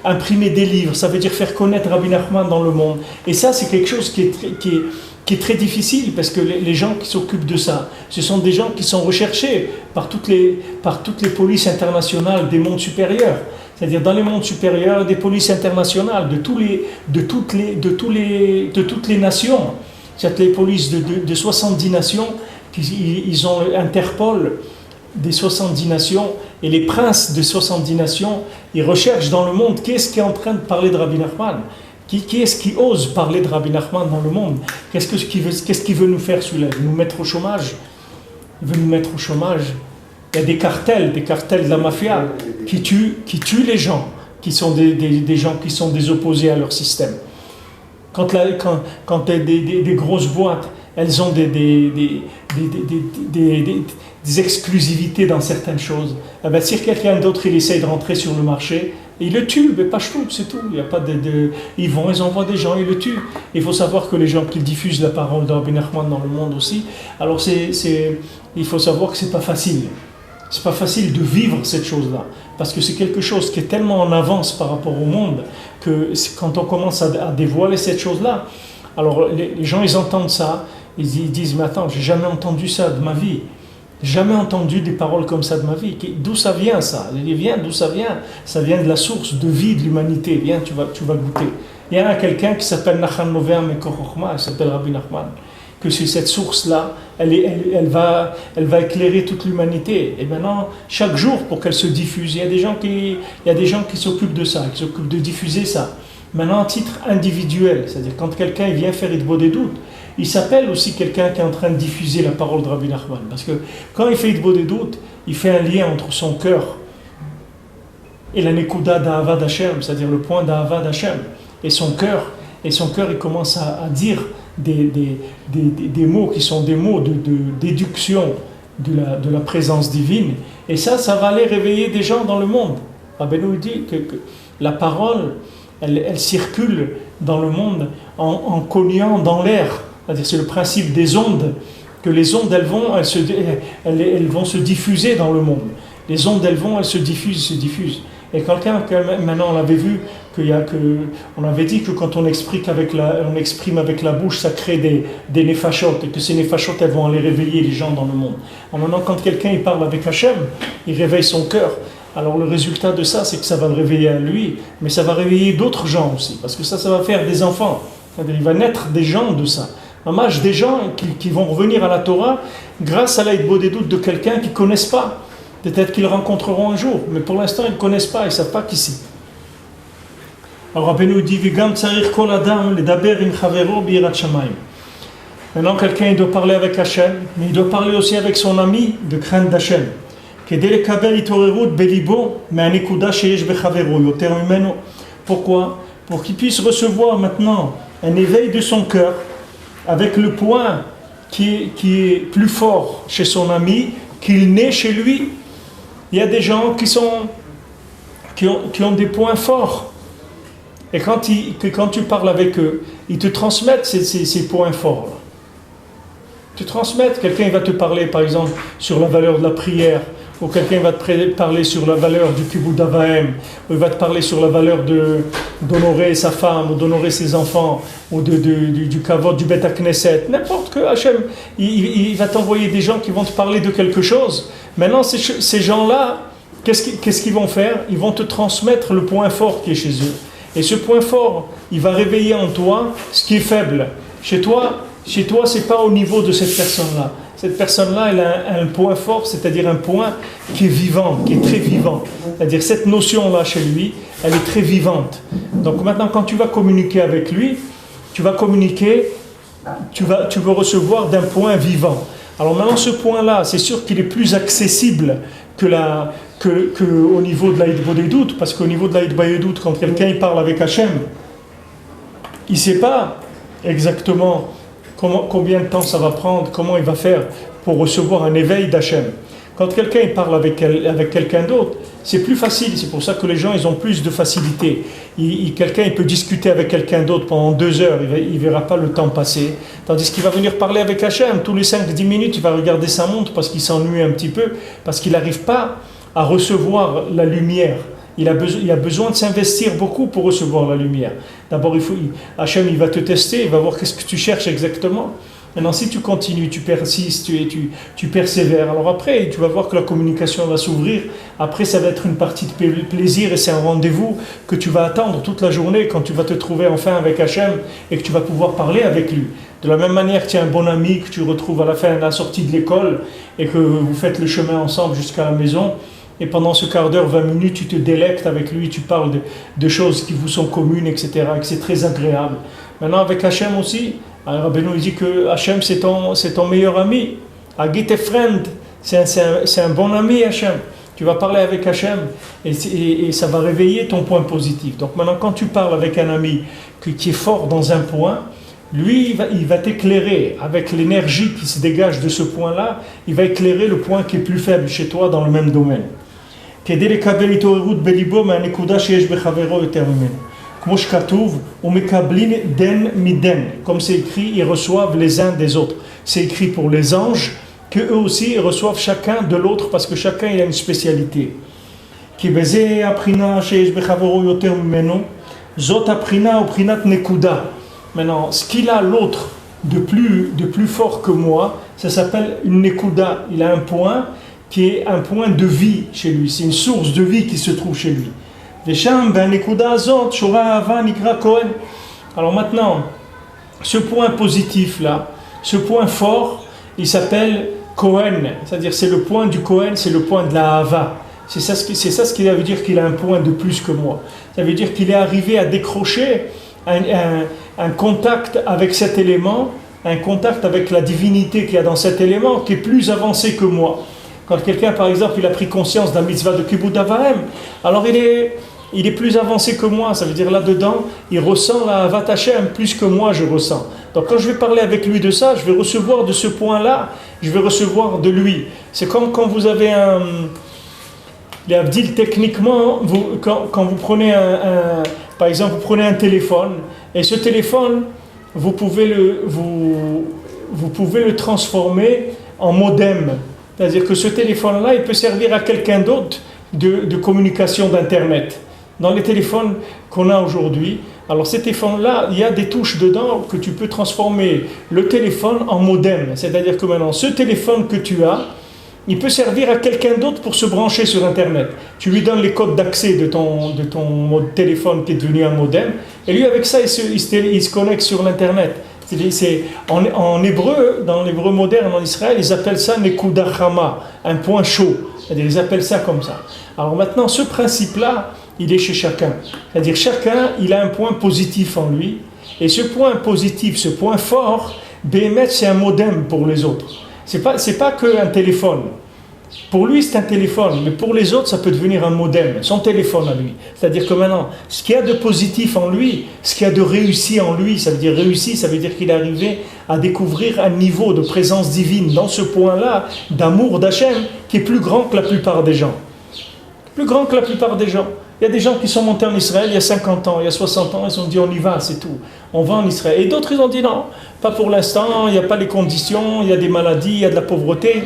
imprimer des livres, ça veut dire faire connaître Rabbi Nachman dans le monde. Et ça, c'est quelque chose qui est très difficile, parce que les gens qui s'occupent de ça, ce sont des gens qui sont recherchés par toutes les polices internationales des mondes supérieurs. C'est-à-dire dans les mondes supérieurs, des polices internationales de toutes les nations. C'est les polices de 70 nations, ils ont Interpol des 70 nations, et les princes des 70 nations, ils recherchent dans le monde qui est-ce qui est en train de parler de Rabbi Nachman. Qui est-ce qui ose parler de Rabbi Nachman dans le monde? Qu'est-ce qu'il veut nous faire celui-là? Il veut nous mettre au chômage. Il veut nous mettre au chômage. Il y a des cartels de la mafia qui tuent les gens, qui sont des gens qui sont des opposés à leur système. Quand des grosses boîtes, elles ont des exclusivités dans certaines choses, eh bien, si quelqu'un d'autre il essaye de rentrer sur le marché, il le tue, mais pas tout, c'est tout. Il y a pas ils envoient des gens, ils le tuent. Il faut savoir que les gens qui diffusent la parole de Rabbi Nachman dans le monde aussi, alors il faut savoir que c'est pas facile. C'est pas facile de vivre cette chose-là, parce que c'est quelque chose qui est tellement en avance par rapport au monde que quand on commence à dévoiler cette chose-là, alors les gens ils entendent ça, ils disent mais attends, j'ai jamais entendu ça de ma vie, jamais entendu des paroles comme ça de ma vie. D'où ça vient ça? D'où ça vient? Ça vient de la source de vie de l'humanité. Viens, tu vas goûter. Il y a quelqu'un qui s'appelle Nachan Novea Mekor Chochma, il s'appelle Rabbi Nachman, que c'est cette source-là, elle va éclairer toute l'humanité. Et maintenant, chaque jour, pour qu'elle se diffuse, il y a des gens qui s'occupent de ça, qui s'occupent de diffuser ça. Maintenant, à titre individuel, c'est-à-dire quand quelqu'un vient faire Hitbo des doutes, il s'appelle aussi quelqu'un qui est en train de diffuser la parole de Rabbi Nachman. Parce que quand il fait Hitbo des doutes, il fait un lien entre son cœur et la Nekuda d'Ahavad Hashem, c'est-à-dire le point d'Ahavad Hashem, et son cœur, il commence à dire des mots qui sont des mots de déduction de la présence divine, et ça va aller réveiller des gens dans le monde. Rabbeinu dit que la parole, elle circule dans le monde en cognant dans l'air, c'est-à-dire c'est le principe des ondes, que les ondes elles vont se diffuser dans le monde. Les ondes elles se diffusent. Et quelqu'un, maintenant on avait vu on avait dit que quand on exprime avec la bouche, ça crée des néfachot, et que ces néfachot elles vont aller réveiller les gens dans le monde. Alors maintenant quand quelqu'un il parle avec Hachem, il réveille son cœur. Alors le résultat de ça, c'est que ça va le réveiller à lui, mais ça va réveiller d'autres gens aussi, parce que ça va faire des enfants. Il va naître des gens de ça. Hommage des gens qui vont revenir à la Torah grâce à l'Hitbo des doutes de quelqu'un qu'ils ne connaissent pas. Peut-être qu'ils le rencontreront un jour, mais pour l'instant ils ne connaissent pas, ils ne savent pas qui c'est. Alors Rabbeinu dit Vigam tsarir kol adam ledaber im chavero birat shamayim. Maintenant quelqu'un il doit parler avec Hachem, mais il doit parler aussi avec son ami de crainte d'Hachem. Kedei lekabel itorerut belibo me'anekuda sheyesh bechavero yoter mimeno. Pourquoi? Pour qu'il puisse recevoir maintenant un éveil de son cœur avec le point qui est plus fort chez son ami qu'il n'est chez lui. Il y a des gens qui ont des points forts. Et quand tu parles avec eux, ils te transmettent ces points forts. Te transmettent, quelqu'un va te parler par exemple sur la valeur de la prière, ou quelqu'un va te parler sur la valeur du kibbutz d'Avahem, ou il va te parler sur la valeur d'honorer sa femme, ou d'honorer ses enfants, ou du kavod, du Bet HaKnesset, n'importe que Hachem, il va t'envoyer des gens qui vont te parler de quelque chose. Maintenant, ces gens-là, qu'est-ce qu'ils vont faire? Ils vont te transmettre le point fort qui est chez eux. Et ce point fort, il va réveiller en toi ce qui est faible. Chez toi, c'est pas au niveau de cette personne-là. Cette personne-là, elle a un point fort, c'est-à-dire un point qui est vivant, qui est très vivant. C'est-à-dire cette notion-là chez lui, elle est très vivante. Donc maintenant, quand tu vas communiquer avec lui, tu vas recevoir d'un point vivant. Alors maintenant, ce point-là, c'est sûr qu'il est plus accessible qu'au niveau de la Hitbo des doutes, parce qu'au niveau de la Hitbo des doutes, quand quelqu'un il parle avec Hachem, il ne sait pas exactement combien de temps ça va prendre, comment il va faire pour recevoir un éveil d'Hachem. Quand quelqu'un il parle avec quelqu'un d'autre, c'est plus facile. C'est pour ça que les gens ils ont plus de facilité. Quelqu'un il peut discuter avec quelqu'un d'autre pendant 2 heures, il verra pas le temps passer. Tandis qu'il va venir parler avec Hachem, tous les 5-10 minutes, il va regarder sa montre parce qu'il s'ennuie un petit peu, parce qu'il n'arrive pas à recevoir la lumière. Il a besoin de s'investir beaucoup pour recevoir la lumière. D'abord, Hachem il va te tester, il va voir qu'est-ce que tu cherches exactement. Maintenant, si tu continues, tu persistes, tu persévères, alors après, tu vas voir que la communication va s'ouvrir. Après, ça va être une partie de plaisir et c'est un rendez-vous que tu vas attendre toute la journée quand tu vas te trouver enfin avec Hachem et que tu vas pouvoir parler avec lui. De la même manière que tu as un bon ami que tu retrouves à la fin de la sortie de l'école et que vous faites le chemin ensemble jusqu'à la maison. Et pendant ce quart d'heure, 20 minutes, tu te délectes avec lui, tu parles de choses qui vous sont communes, etc. Et que c'est très agréable. Maintenant, avec Hachem aussi, Rabbeinu dit que Hachem, c'est ton meilleur ami. Agit a friend, c'est un bon ami, Hachem. Tu vas parler avec Hachem et ça va réveiller ton point positif. Donc maintenant, quand tu parles avec un ami qui est fort dans un point, lui, il va t'éclairer avec l'énergie qui se dégage de ce point-là, il va éclairer le point qui est plus faible chez toi dans le même domaine. Comme c'est écrit, ils reçoivent les uns des autres. C'est écrit pour les anges, qu'eux aussi ils reçoivent chacun de l'autre parce que chacun il a une spécialité. Maintenant, ce qu'il a l'autre de plus fort que moi, ça s'appelle une nekuda. Il a un point qui est un point de vie chez lui. C'est une source de vie qui se trouve chez lui. Alors maintenant, ce point positif là, ce point fort, il s'appelle Kohen. C'est-à-dire c'est le point du Kohen, c'est le point de la Hava. C'est ça ce qui veut dire qu'il a un point de plus que moi. Ça veut dire qu'il est arrivé à décrocher un contact avec cet élément, un contact avec la divinité qu'il y a dans cet élément qui est plus avancé que moi. Quand quelqu'un, par exemple, il a pris conscience d'un mitzvah de Kibud Avaim, alors il est plus avancé que moi. Ça veut dire là-dedans, il ressent la Havat Hashem plus que moi je ressens. Donc quand je vais parler avec lui de ça, je vais recevoir de ce point-là, je vais recevoir de lui. C'est comme quand vous avez L'Avdil, techniquement, quand vous prenez par exemple, vous prenez un téléphone, et ce téléphone, vous pouvez le transformer en modem. C'est-à-dire que ce téléphone-là, il peut servir à quelqu'un d'autre de communication d'Internet. Dans les téléphones qu'on a aujourd'hui, alors ces téléphones-là, il y a des touches dedans que tu peux transformer le téléphone en modem. C'est-à-dire que maintenant, ce téléphone que tu as, il peut servir à quelqu'un d'autre pour se brancher sur Internet. Tu lui donnes les codes d'accès de ton téléphone qui est devenu un modem, et lui, avec ça, il se connecte sur l'Internet. En hébreu, dans l'hébreu moderne en Israël, ils appellent ça Nekuda Chama, un point chaud. C'est-à-dire, ils appellent ça comme ça. Alors maintenant, ce principe-là, il est chez chacun. C'est-à-dire, chacun, il a un point positif en lui, et ce point positif, ce point fort, Béhémet, c'est un modem pour les autres. C'est pas qu'un téléphone. Pour lui, c'est un téléphone, mais pour les autres, ça peut devenir un modem, son téléphone à lui. C'est-à-dire que maintenant, ce qu'il y a de positif en lui, ce qu'il y a de réussi en lui, ça veut dire réussi, ça veut dire qu'il est arrivé à découvrir un niveau de présence divine dans ce point-là, d'amour d'Hachem, qui est plus grand que la plupart des gens. Plus grand que la plupart des gens. Il y a des gens qui sont montés en Israël il y a 50 ans, il y a 60 ans, ils ont dit on y va, c'est tout. On va en Israël. Et d'autres, ils ont dit non, pas pour l'instant, il n'y a pas les conditions, il y a des maladies, il y a de la pauvreté.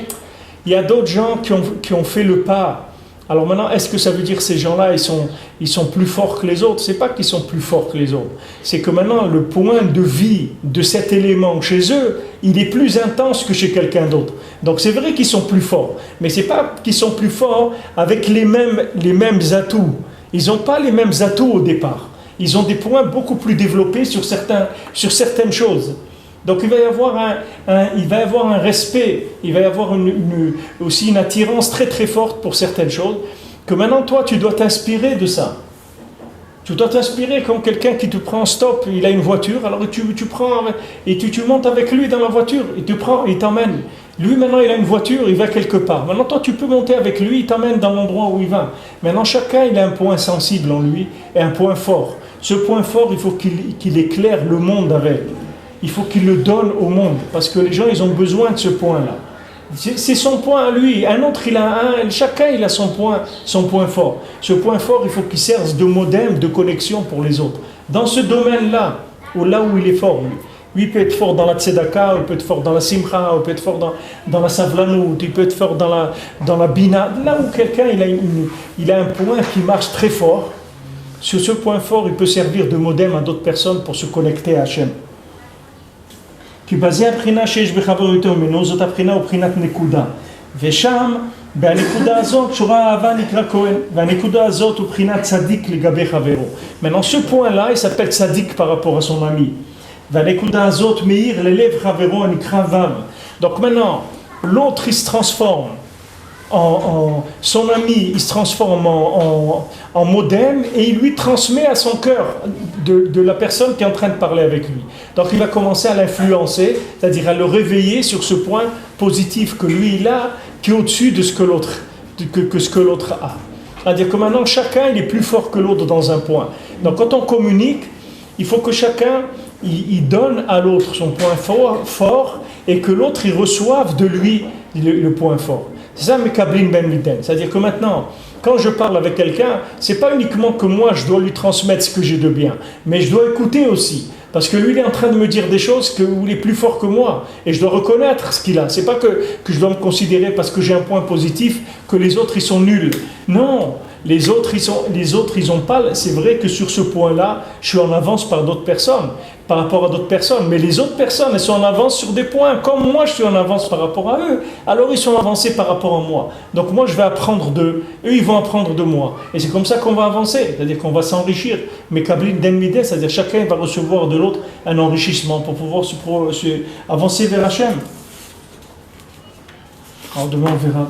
Il y a d'autres gens qui ont fait le pas. Alors maintenant, est-ce que ça veut dire que ces gens-là, ils sont plus forts que les autres ? C'est pas qu'ils sont plus forts que les autres. C'est que maintenant, le point de vie de cet élément chez eux, il est plus intense que chez quelqu'un d'autre. Donc c'est vrai qu'ils sont plus forts, mais c'est pas qu'ils sont plus forts avec les mêmes atouts. Ils n'ont pas les mêmes atouts au départ. Ils ont des points beaucoup plus développés sur certaines choses. Donc il va y avoir un respect, il va y avoir aussi une attirance très très forte pour certaines choses, que maintenant toi tu dois t'inspirer de ça. Tu dois t'inspirer comme quelqu'un qui te prend en stop, il a une voiture, alors tu prends et tu montes avec lui dans la voiture, il t'emmène. Lui maintenant il a une voiture, il va quelque part. Maintenant toi tu peux monter avec lui, il t'emmène dans l'endroit où il va. Maintenant chacun il a un point sensible en lui et un point fort. Ce point fort il faut qu'il éclaire le monde avec. Il faut qu'il le donne au monde, parce que les gens, ils ont besoin de ce point-là. C'est son point à lui. Un autre, il a un. Chacun, il a son point fort. Ce point fort, il faut qu'il serve de modem, de connexion pour les autres. Dans ce domaine-là, là où il est fort, lui peut être fort dans la tzedaka, il peut être fort dans la simcha, il peut être fort dans la savlanout, il peut être fort dans la bina. Là où quelqu'un, il a un point qui marche très fort, sur ce point fort, il peut servir de modem à d'autres personnes pour se connecter à Hachem. כי בזה הבחינה שיש בחברו יותר ממנו, זאת הבחינה ובחינת נקודה. ושם, בנקודה הזאת, שורה האהבה נקרא כהן, והנקודה הזאת הוא בחינת צדיק לגבי חברו. Maintenant, ce point-là, il s'appelle tzaddik par rapport à son ami. והנקודה הזאת מאיר ללב חברו הנקרא וו. Donc maintenant, l'autre, il se transforme. Son ami, il se transforme en modem et il lui transmet à son cœur de la personne qui est en train de parler avec lui. Donc il va commencer à l'influencer, c'est-à-dire à le réveiller sur ce point positif que lui il a, qui est au-dessus de ce que l'autre a. C'est-à-dire que maintenant chacun il est plus fort que l'autre dans un point. Donc quand on communique, il faut que chacun il donne à l'autre son point fort et que l'autre il reçoive de lui le point fort. C'est ça, Mekablin Ben Miden. C'est-à-dire que maintenant, quand je parle avec quelqu'un, c'est pas uniquement que moi je dois lui transmettre ce que j'ai de bien, mais je dois écouter aussi. Parce que lui, il est en train de me dire des choses où il est plus fort que moi. Et je dois reconnaître ce qu'il a. C'est pas que je dois me considérer parce que j'ai un point positif que les autres, ils sont nuls. Non, les autres, ils ont pas... C'est vrai que sur ce point-là, je suis en avance par rapport à d'autres personnes. Mais les autres personnes, elles sont en avance sur des points. Comme moi, je suis en avance par rapport à eux. Alors, ils sont avancés par rapport à moi. Donc, moi, je vais apprendre d'eux. Eux, ils vont apprendre de moi. Et c'est comme ça qu'on va avancer. C'est-à-dire qu'on va s'enrichir. Mais Kablin Den, c'est-à-dire chacun va recevoir de l'autre un enrichissement pour pouvoir avancer vers Hachem. Alors, demain, on verra.